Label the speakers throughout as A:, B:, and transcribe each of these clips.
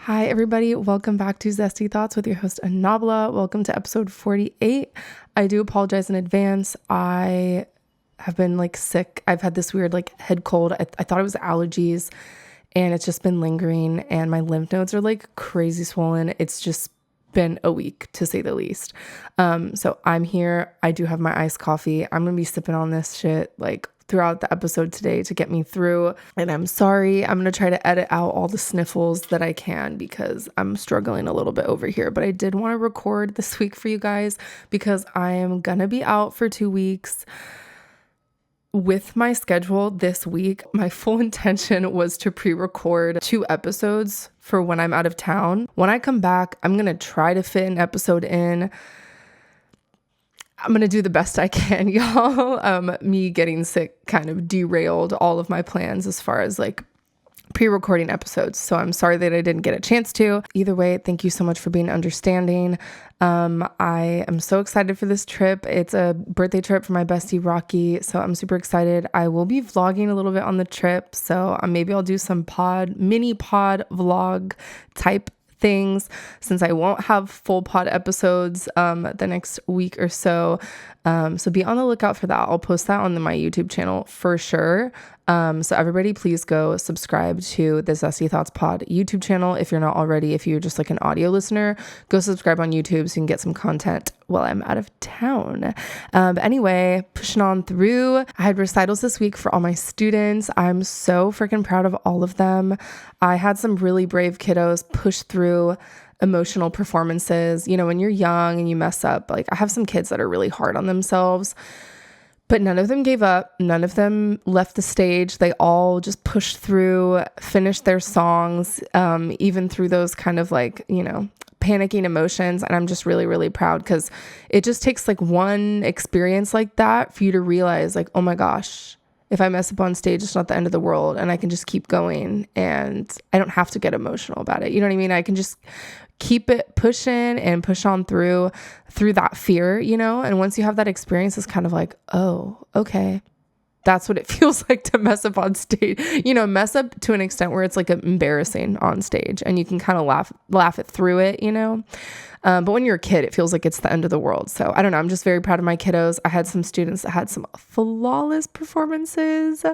A: Hi, everybody. Welcome back to Zesty Thoughts with your host, Annábla. Welcome to episode 48. I do apologize in advance. I have been sick. I've had this weird head cold. I thought it was allergies and it's just been lingering and my lymph nodes are crazy swollen. It's just been a week to say the least. So I'm here. I do have my iced coffee. I'm going to be sipping on this shit throughout the episode today to get me through. And I'm sorry. I'm going to try to edit out all the sniffles that I can because I'm struggling a little bit over here. But I did want to record this week for you guys because I am going to be out for 2 weeks. With my schedule this week, my full intention was to pre-record 2 episodes for when I'm out of town. When I come back, I'm going to try to fit an episode in. I'm going to do the best I can, y'all. Me getting sick kind of derailed all of my plans as far as pre-recording episodes. So I'm sorry that I didn't get a chance to. Either way, thank you so much for being understanding. I am so excited for this trip. It's a birthday trip for my bestie Rocky. So I'm super excited. I will be vlogging a little bit on the trip. So maybe I'll do some mini pod vlog type things since I won't have full pod episodes the next week or so. So be on the lookout for that. I'll post that on my YouTube channel for sure. So everybody please go subscribe to the Zesty Thoughts Pod YouTube channel if you're not already. If you're just an audio listener, go subscribe on YouTube so you can get some content while I'm out of town. But anyway, pushing on through. I had recitals this week for all my students. I'm so freaking proud of all of them. I had some really brave kiddos push through emotional performances. When you're young and you mess up, I have some kids that are really hard on themselves, but none of them gave up. None of them left the stage. They all just pushed through, finished their songs, even through those kind of panicking emotions. And I'm just really, really proud because it just takes one experience like that for you to realize oh my gosh, if I mess up on stage, it's not the end of the world and I can just keep going and I don't have to get emotional about it. You know what I mean? I can just keep it pushing and push on through that fear, and once you have that experience, it's kind of oh, okay. That's what it feels like to mess up on stage, mess up to an extent where it's embarrassing on stage and you can kind of laugh it through it, But when you're a kid, it feels like it's the end of the world. So I don't know. I'm just very proud of my kiddos. I had some students that had some flawless performances.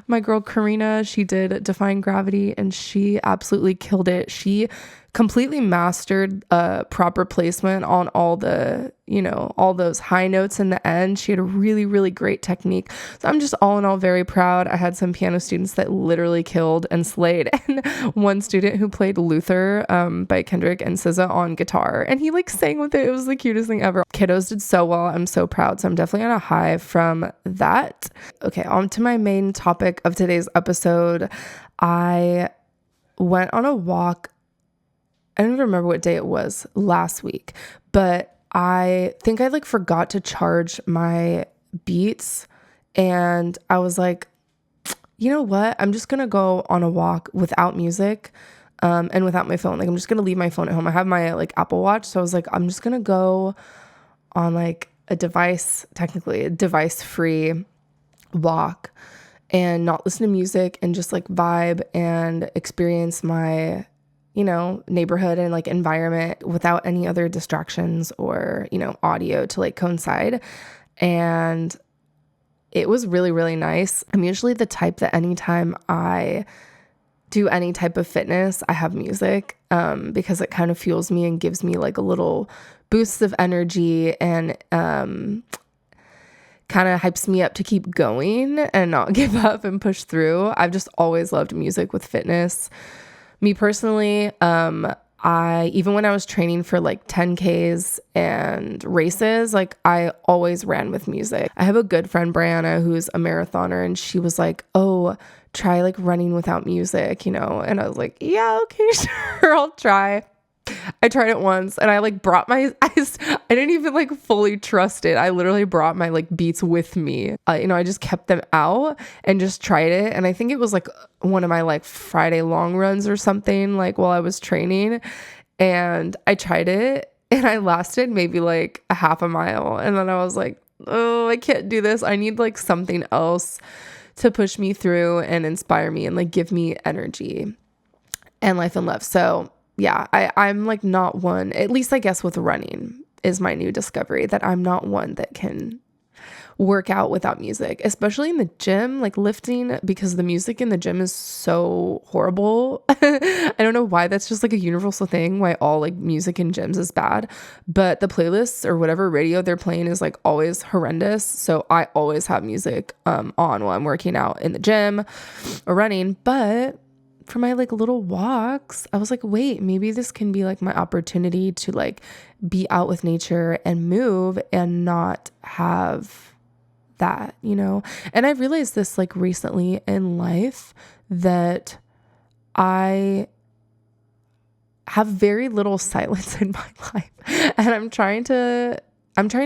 A: My girl, Karina, she did Defying Gravity and she absolutely killed it. She completely mastered proper placement on all the, all those high notes in the end. She had a really, really great technique. So I'm just all in all very proud. I had some piano students that literally killed and slayed. And one student who played Luther by Kendrick and SZA on guitar. And he sang with it. It was the cutest thing ever. Kiddos did so well. I'm so proud. So I'm definitely on a high from that. Okay, on to my main topic of today's episode. I went on a walk. I don't even remember what day it was last week, but I think I forgot to charge my Beats and I was you know what? I'm just going to go on a walk without music and without my phone. I'm just going to leave my phone at home. I have my Apple Watch. So I was I'm just going to go on a device-free walk and not listen to music and just vibe and experience my neighborhood and environment without any other distractions or, audio to coincide. And it was really, really nice. I'm usually the type that anytime I do any type of fitness, I have music, because it kind of fuels me and gives me a little boost of energy and, kind of hypes me up to keep going and not give up and push through. I've just always loved music with fitness. Me personally, I even when I was training for 10Ks and races, I always ran with music. I have a good friend, Brianna, who's a marathoner, and she was oh, try running without music, And I was yeah, okay, sure, I'll try. I tried it once and I brought I didn't even fully trust it. I literally brought my Beats with me. I just kept them out and just tried it. And I think it was one of my Friday long runs or something while I was training, and I tried it and I lasted maybe a half a mile. And then I was oh, I can't do this. I need something else to push me through and inspire me and give me energy and life and love. So yeah, I'm like not one, at least I guess with running is my new discovery, that I'm not one that can work out without music, especially in the gym, like lifting, because the music in the gym is so horrible. I don't know why that's just like a universal thing, why all like music in gyms is bad, but the playlists or whatever radio they're playing is like always horrendous. So I always have music on while I'm working out in the gym or running. But for my like little walks, I was like, wait, maybe this can be like my opportunity to like be out with nature and move and not have that, you know? And I realized this like recently in life, that I have very little silence in my life, and I'm trying to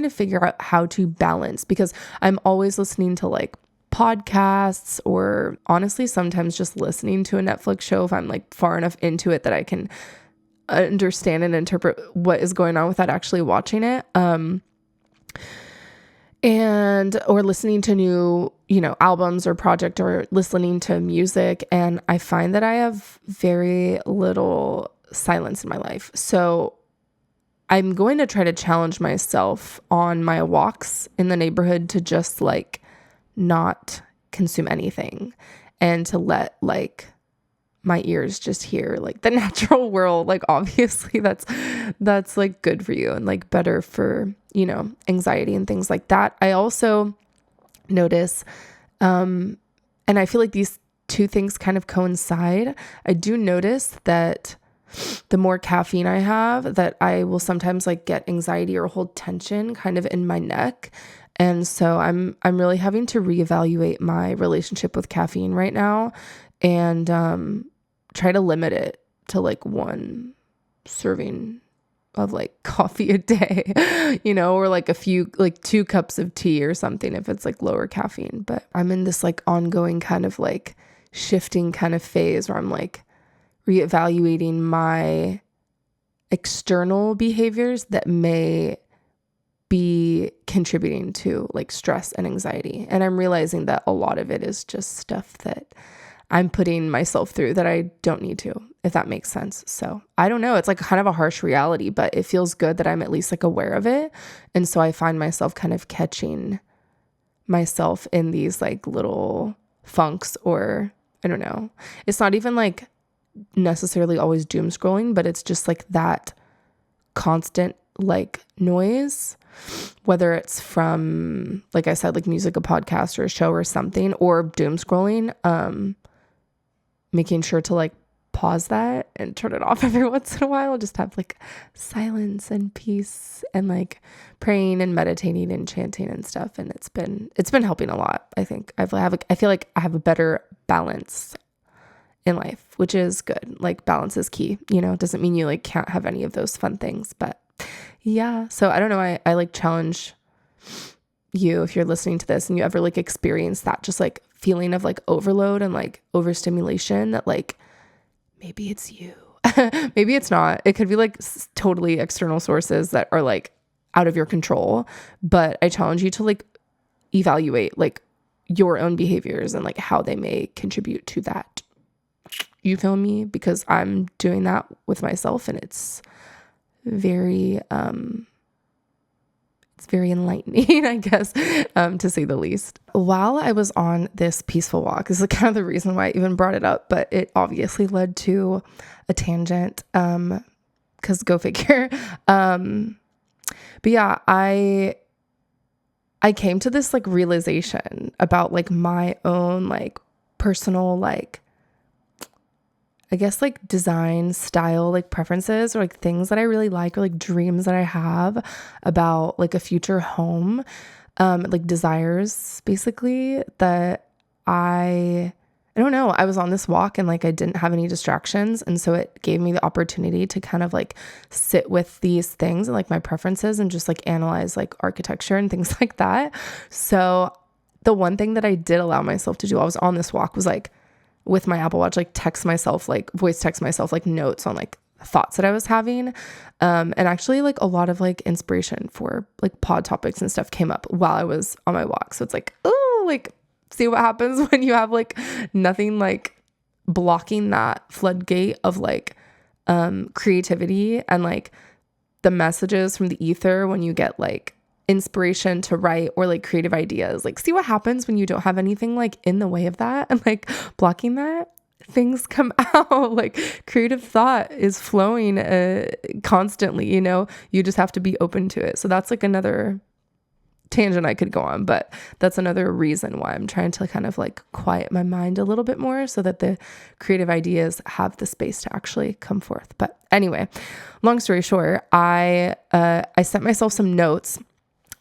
A: figure out how to balance, because I'm always listening to like podcasts, or honestly sometimes just listening to a Netflix show if I'm like far enough into it that I can understand and interpret what is going on without actually watching it. Or listening to new, you know, albums or project, or listening to music. And I find that I have very little silence in my life. So I'm going to try to challenge myself on my walks in the neighborhood to just like not consume anything, and to let like my ears just hear like the natural world. Like obviously that's like good for you and like better for, you know, anxiety and things like that. I also notice, and I feel like these two things kind of coincide. I do notice that the more caffeine I have, that I will sometimes like get anxiety or hold tension kind of in my neck. And so I'm really having to reevaluate my relationship with caffeine right now, and try to limit it to like one serving of like coffee a day, you know, or like a few, like 2 cups of tea or something if it's like lower caffeine. But I'm in this like ongoing kind of like shifting kind of phase where I'm like reevaluating my external behaviors that may be contributing to like stress and anxiety. And I'm realizing that a lot of it is just stuff that I'm putting myself through that I don't need to, if that makes sense. So I don't know. It's like kind of a harsh reality, but it feels good that I'm at least like aware of it. And so I find myself kind of catching myself in these like little funks, or I don't know. It's not even like necessarily always doom scrolling, but it's just like that constant like noise, whether it's from, like I said, like music, a podcast or a show or something, or doom scrolling, making sure to like pause that and turn it off every once in a while, just have like silence and peace, and like praying and meditating and chanting and stuff. And it's been helping a lot. I think I feel like I have a better balance in life, which is good. Like balance is key, you know. It doesn't mean you like can't have any of those fun things, but yeah. So I don't know. I like challenge you, if you're listening to this and you ever like experience that just like feeling of like overload and like overstimulation, that like maybe it's you, maybe it's not. It could be like totally external sources that are like out of your control. But I challenge you to like evaluate like your own behaviors and like how they may contribute to that. You feel me? Because I'm doing that with myself, and it's very enlightening, I guess, to say the least. While I was on this peaceful walk, this is kind of the reason why I even brought it up, but it obviously led to a tangent, because go figure. But yeah, I came to this like realization about like my own like personal like, I guess like design style, like preferences, or like things that I really like, or like dreams that I have about like a future home, like desires basically, that I don't know. I was on this walk and like I didn't have any distractions. And so it gave me the opportunity to kind of like sit with these things and like my preferences and just like analyze like architecture and things like that. So the one thing that I did allow myself to do while I was on this walk was like, with my Apple Watch, like voice text myself like notes on like thoughts that I was having. And actually like a lot of like inspiration for like pod topics and stuff came up while I was on my walk. So it's like, oh, like see what happens when you have like nothing like blocking that floodgate of like creativity and like the messages from the ether when you get like inspiration to write or like creative ideas. Like, see what happens when you don't have anything like in the way of that and like blocking that. Things come out. Like, creative thought is flowing constantly, you know. You just have to be open to it. So that's like another tangent I could go on, but that's another reason why I'm trying to kind of like quiet my mind a little bit more so that the creative ideas have the space to actually come forth. But anyway, long story short, I sent myself some notes.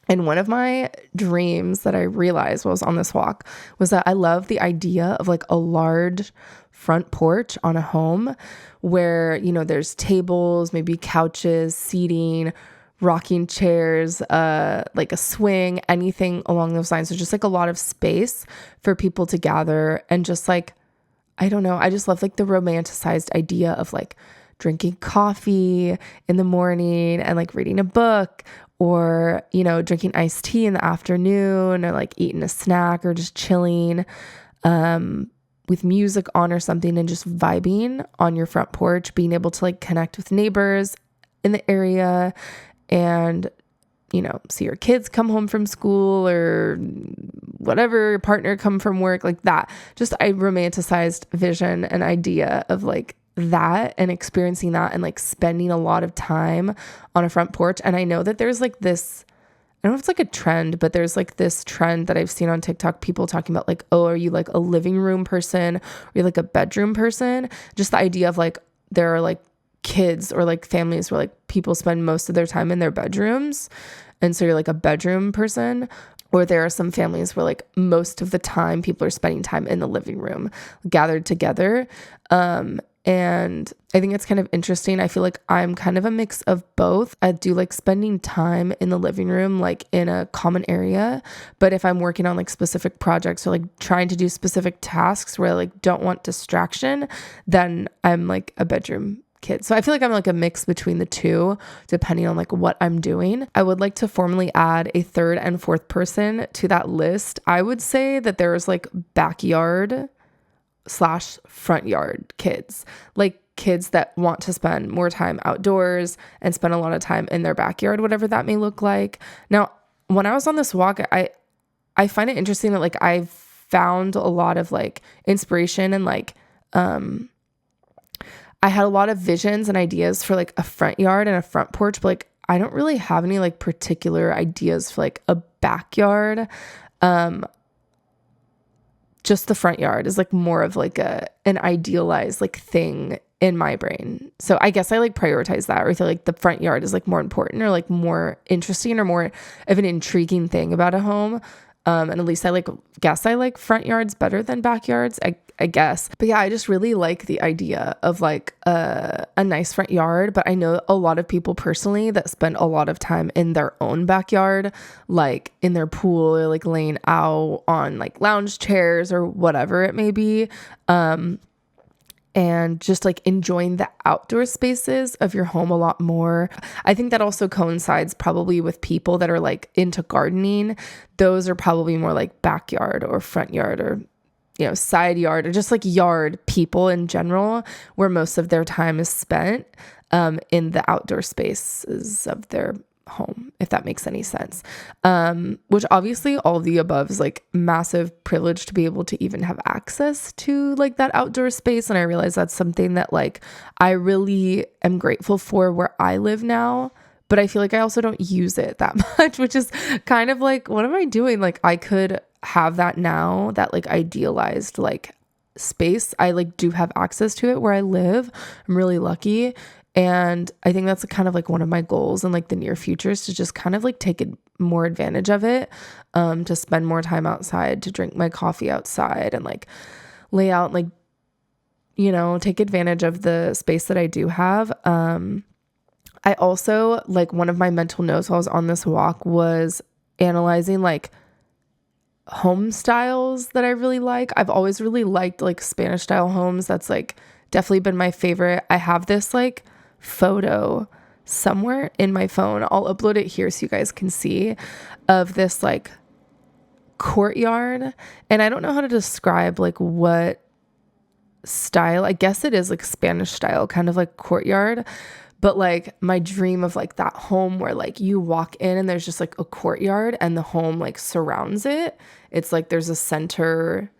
A: And one of my dreams that I realized while I was on this walk was that I love the idea of like a large front porch on a home where, you know, there's tables, maybe couches, seating, rocking chairs, like a swing, anything along those lines. So just like a lot of space for people to gather and just like, I don't know. I just love like the romanticized idea of like drinking coffee in the morning and like reading a book, or, you know, drinking iced tea in the afternoon, or like eating a snack, or just chilling with music on or something and just vibing on your front porch, being able to like connect with neighbors in the area and, you know, see your kids come home from school or whatever, your partner come from work, like that. Just a romanticized vision and idea of like that and experiencing that and like spending a lot of time on a front porch. And I know that there's like this, I don't know if it's like a trend, but there's like this trend that I've seen on TikTok, people talking about like, oh, are you like a living room person? Are you like a bedroom person? Just the idea of like, there are like kids or like families where like people spend most of their time in their bedrooms. And so you're like a bedroom person. Or there are some families where like most of the time people are spending time in the living room gathered together. And I think it's kind of interesting. I feel like I'm kind of a mix of both. I do like spending time in the living room, like in a common area. But if I'm working on like specific projects or like trying to do specific tasks where I like don't want distraction, then I'm like a bedroom kid. So I feel like I'm like a mix between the two, depending on like what I'm doing. I would like to formally add a third and fourth person to that list. I would say that there's like backyard / front yard kids, like kids that want to spend more time outdoors and spend a lot of time in their backyard, whatever that may look like. Now, when I was on this walk, I find it interesting that like I've found a lot of like inspiration and like, I had a lot of visions and ideas for like a front yard and a front porch, but like I don't really have any like particular ideas for like a backyard. Just the front yard is like more of like an idealized like thing in my brain. So I guess I like prioritize that, or I feel like the front yard is like more important or like more interesting or more of an intriguing thing about a home. And at least I like front yards better than backyards, I guess. But yeah, I just really like the idea of like a nice front yard. But I know a lot of people personally that spend a lot of time in their own backyard, like in their pool or like laying out on like lounge chairs or whatever it may be. And just like enjoying the outdoor spaces of your home a lot more. I think that also coincides probably with people that are like into gardening. Those are probably more like backyard or front yard or, you know, side yard or just like yard people in general, where most of their time is spent in the outdoor spaces of their home, if that makes any sense. Which obviously all of the above is like massive privilege to be able to even have access to like that outdoor space. And I realize that's something that like I really am grateful for where I live now, but I feel like I also don't use it that much, which is kind of like, what am I doing? Like I could have that now, that like idealized like space. I like do have access to it where I live. I'm really lucky. And I think that's kind of like one of my goals in like the near future is to just kind of like take more advantage of it, to spend more time outside, to drink my coffee outside and like lay out, like, you know, take advantage of the space that I do have. I also like one of my mental notes while I was on this walk was analyzing like home styles that I really like. I've always really liked like Spanish style homes. That's like definitely been my favorite. I have this like photo somewhere in my phone. I'll upload it here so you guys can see, of this like courtyard. And I don't know how to describe like what style. I guess it is like Spanish style, kind of like courtyard. But like my dream of like that home where like you walk in and there's just like a courtyard and the home like surrounds it. It's like there's a center.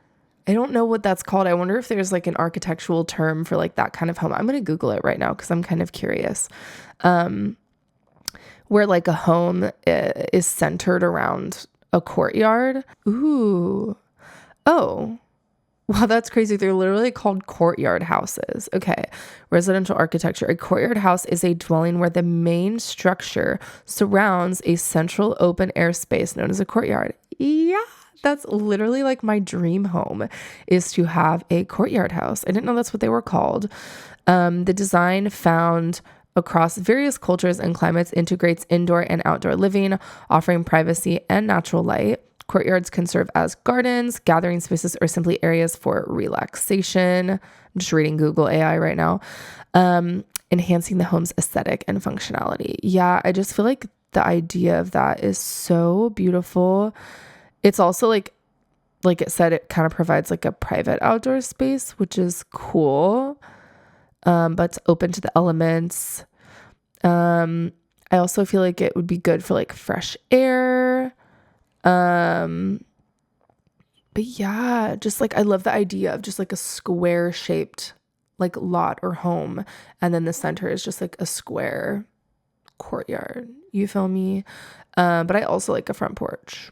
A: I don't know what that's called. I wonder if there's like an architectural term for like that kind of home. I'm going to Google it right now because I'm kind of curious. Where like a home is centered around a courtyard. Ooh. Oh. Wow, that's crazy. They're literally called courtyard houses. Okay. Residential architecture. A courtyard house is a dwelling where the main structure surrounds a central open air space known as a courtyard. Yeah, that's literally like my dream home, is to have a courtyard house. I didn't know that's what they were called. The design found across various cultures and climates integrates indoor and outdoor living, offering privacy and natural light. Courtyards can serve as gardens, gathering spaces, or simply areas for relaxation. I'm just reading Google AI right now. Enhancing the home's aesthetic and functionality. Yeah, I just feel like the idea of that is so beautiful. It's also like it said, it kind of provides like a private outdoor space, which is cool. But it's open to the elements. I also feel like it would be good for like fresh air. But yeah, just like I love the idea of just like a square shaped like lot or home, and then the center is just like a square courtyard. You feel me? But I also like a front porch.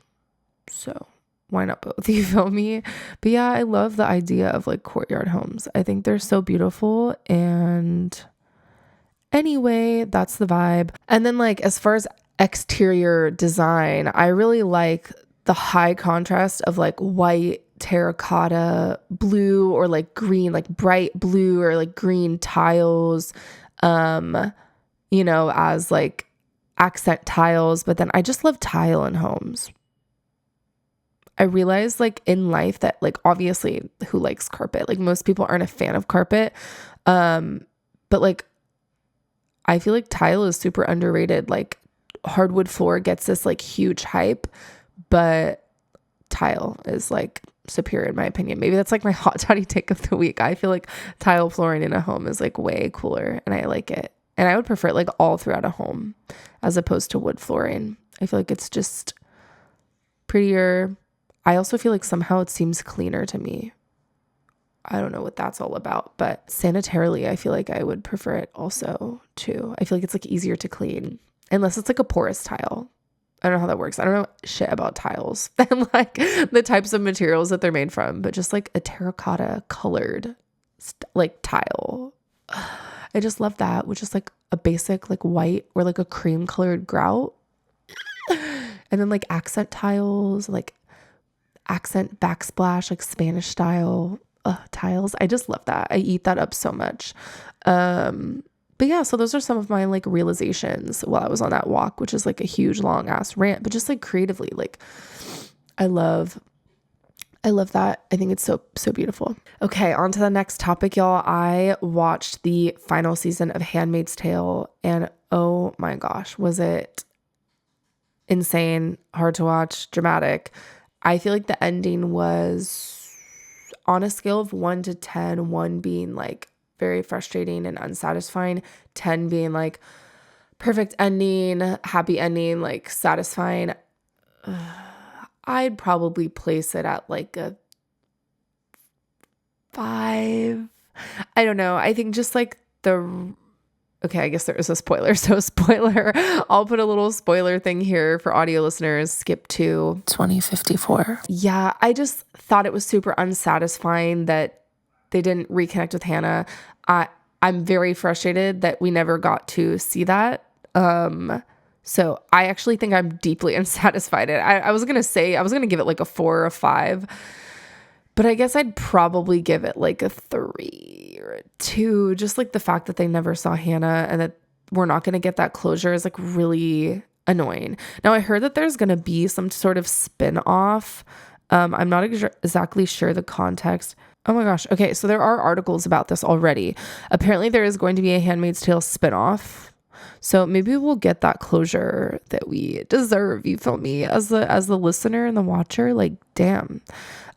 A: So why not both? You feel me? But yeah, I love the idea of like courtyard homes. I think they're so beautiful. And anyway, that's the vibe. And then like as far as exterior design, I really like the high contrast of like white, terracotta, blue, or like green, like bright blue or like green tiles, as like accent tiles. But then I just love tile in homes. I realized like in life that like obviously who likes carpet? Like most people aren't a fan of carpet. But like I feel like tile is super underrated. Like hardwood floor gets this like huge hype, but tile is like superior in my opinion. Maybe that's like my hot toddy take of the week. I feel like tile flooring in a home is like way cooler and I like it. And I would prefer it like all throughout a home as opposed to wood flooring. I feel like it's just prettier. I also feel like somehow it seems cleaner to me. I don't know what that's all about, but sanitarily, I feel like I would prefer it also too. I feel like it's like easier to clean unless it's like a porous tile. I don't know how that works. I don't know shit about tiles and like the types of materials that they're made from, but just like a terracotta colored like tile. I just love that, which is like a basic like white or like a cream colored grout. And then like accent tiles, like accent backsplash, like Spanish style tiles. I just love that. I eat that up so much. But yeah, so those are some of my like realizations while I was on that walk, which is like a huge long ass rant, but just like creatively, like I love that. I think it's so beautiful. Okay, on to the next topic, y'all. I watched the final season of Handmaid's Tale and oh my gosh, was it insane, hard to watch, dramatic. I feel like the ending was on a scale of 1 to 10, 1 being like very frustrating and unsatisfying, 10 being like perfect ending, happy ending, like satisfying. I'd probably place it at like a 5. I don't know. I think just like okay, I guess there is a spoiler. So spoiler, I'll put a little spoiler thing here for audio listeners. Skip to 2054. Yeah, I just thought it was super unsatisfying that they didn't reconnect with Hannah. I'm very frustrated that we never got to see that. So I actually think I'm deeply unsatisfied. I was going to give it like a 4 or a 5. But I guess I'd probably give it like a 3 or a 2. Just like the fact that they never saw Hannah and that we're not going to get that closure is like really annoying. Now, I heard that there's going to be some sort of spin-off. I'm not exactly sure the context. Oh my gosh. Okay, so there are articles about this already. Apparently, there is going to be a Handmaid's Tale spin-off. So maybe we'll get that closure that we deserve. You feel me? As the listener and the watcher, like, damn.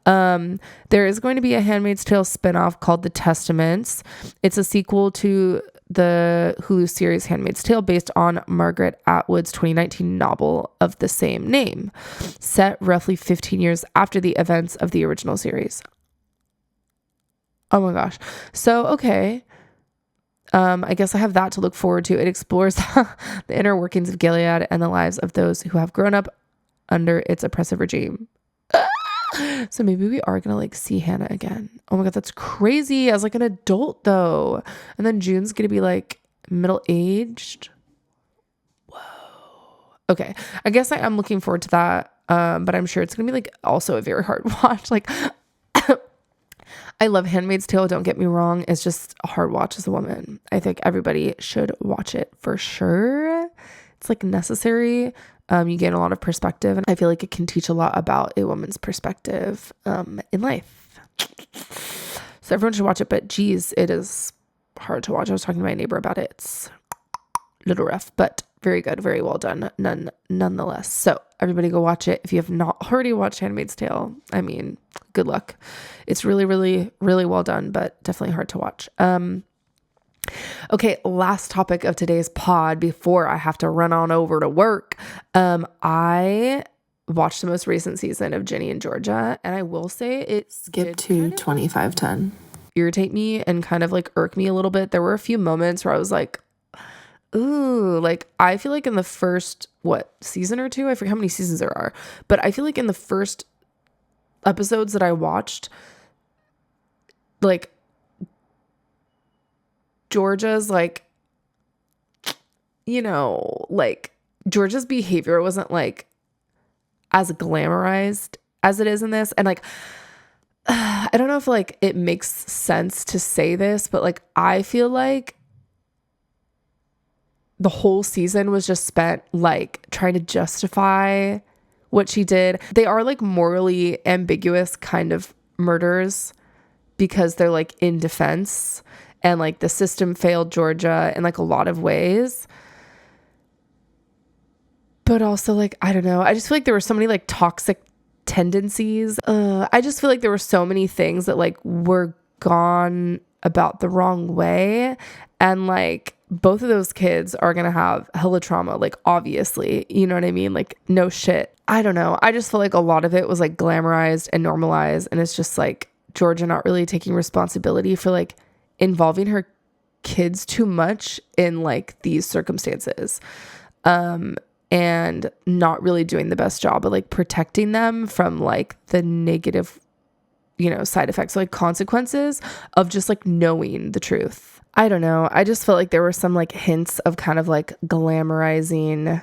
A: There is going to be a Handmaid's Tale spinoff called The Testaments. It's a sequel to the Hulu series Handmaid's Tale based on Margaret Atwood's 2019 novel of the same name, set roughly 15 years after the events of the original series. Oh my gosh. So, okay. I guess I have that to look forward to. It explores the inner workings of Gilead and the lives of those who have grown up under its oppressive regime. So maybe we are gonna like see Hannah again. Oh my god, that's crazy. As like an adult though. And then June's gonna be like middle-aged. Whoa. Okay. I guess I am looking forward to that. But I'm sure it's gonna be like also a very hard watch. Like I love Handmaid's Tale, don't get me wrong. It's just a hard watch as a woman. I think everybody should watch it for sure. It's like necessary. You gain a lot of perspective, and I feel like it can teach a lot about a woman's perspective in life. So everyone should watch it, but geez, it is hard to watch. I was talking to my neighbor about it. It's a little rough, but very good, very well done nonetheless. So everybody go watch it. If you have not already watched Handmaid's Tale, I mean, good luck. It's really, really, really well done, but definitely hard to watch. Okay, last topic of today's pod before I have to run on over to work. I watched the most recent season of Ginny and Georgia, and I will say it
B: skipped to 2510.
A: Irritate me and kind of like irk me a little bit. There were a few moments where I was like, ooh, like I feel like in the first, season or two? I forget how many seasons there are, but I feel like in the first episodes that I watched, like Georgia's like, like Georgia's behavior wasn't like as glamorized as it is in this. And like, I don't know if like it makes sense to say this, but like, I feel like the whole season was just spent like trying to justify what she did. They are like morally ambiguous kind of murders because they're like in defense. And like the system failed Georgia in like a lot of ways. But also like, I don't know. I just feel like there were so many like toxic tendencies. I just feel like there were so many things that like were gone about the wrong way. And like both of those kids are going to have hella trauma, like obviously, you know what I mean? Like no shit. I don't know. I just feel like a lot of it was like glamorized and normalized. And it's just like Georgia not really taking responsibility for like involving her kids too much in like these circumstances, and not really doing the best job of like protecting them from like the negative, side effects, like consequences of just like knowing the truth. I don't know. I just felt like there were some like hints of kind of like glamorizing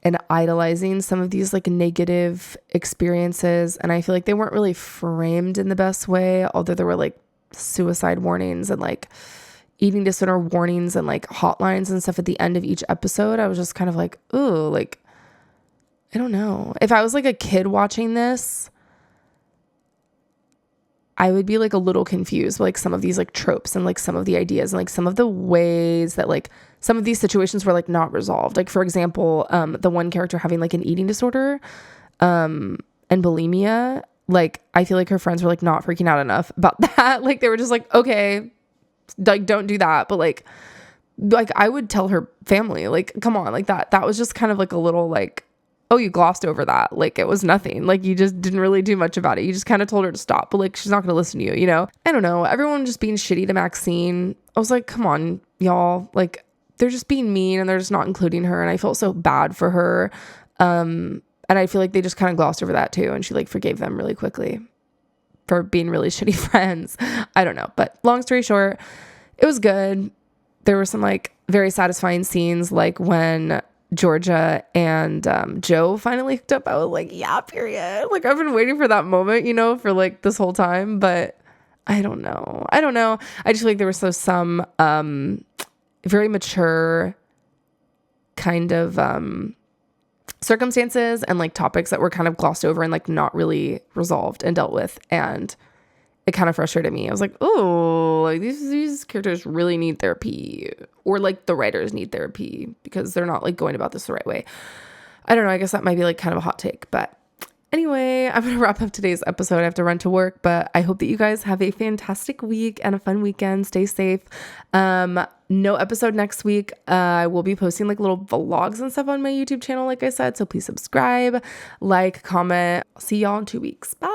A: and idolizing some of these like negative experiences. And I feel like they weren't really framed in the best way, although there were like suicide warnings and like eating disorder warnings and like hotlines and stuff at the end of each episode. I was just kind of like, ooh, like, I don't know. If I was like a kid watching this, I would be like a little confused with like some of these like tropes and like some of the ideas and like some of the ways that like some of these situations were like not resolved. Like for example, the one character having like an eating disorder and bulimia. Like, I feel like her friends were like not freaking out enough about that. Like, they were just like, okay, like, don't do that. But like I would tell her family, like, come on, like that was just kind of like a little like, oh, you glossed over that. Like, it was nothing. Like, you just didn't really do much about it. You just kind of told her to stop, but like, she's not going to listen to you, I don't know. Everyone just being shitty to Maxine. I was like, come on, y'all. Like, they're just being mean and they're just not including her. And I felt so bad for her. And I feel like they just kind of glossed over that too. And she like forgave them really quickly for being really shitty friends. I don't know. But long story short, it was good. There were some like very satisfying scenes, like when Georgia and Joe finally hooked up. I was like, yeah, period. Like I've been waiting for that moment, for like this whole time. But I don't know. I just feel like there was some very mature kind of circumstances and like topics that were kind of glossed over and like not really resolved and dealt with, and it kind of frustrated me. I was like, oh, like these characters really need therapy, or like the writers need therapy because they're not like going about this the right way. I don't know. I guess that might be like kind of a hot take, but Anyway, I'm going to wrap up today's episode. I have to run to work, but I hope that you guys have a fantastic week and a fun weekend. Stay safe. No episode next week. I will be posting like little vlogs and stuff on my YouTube channel, like I said. So please subscribe, like, comment. I'll see y'all in 2 weeks. Bye.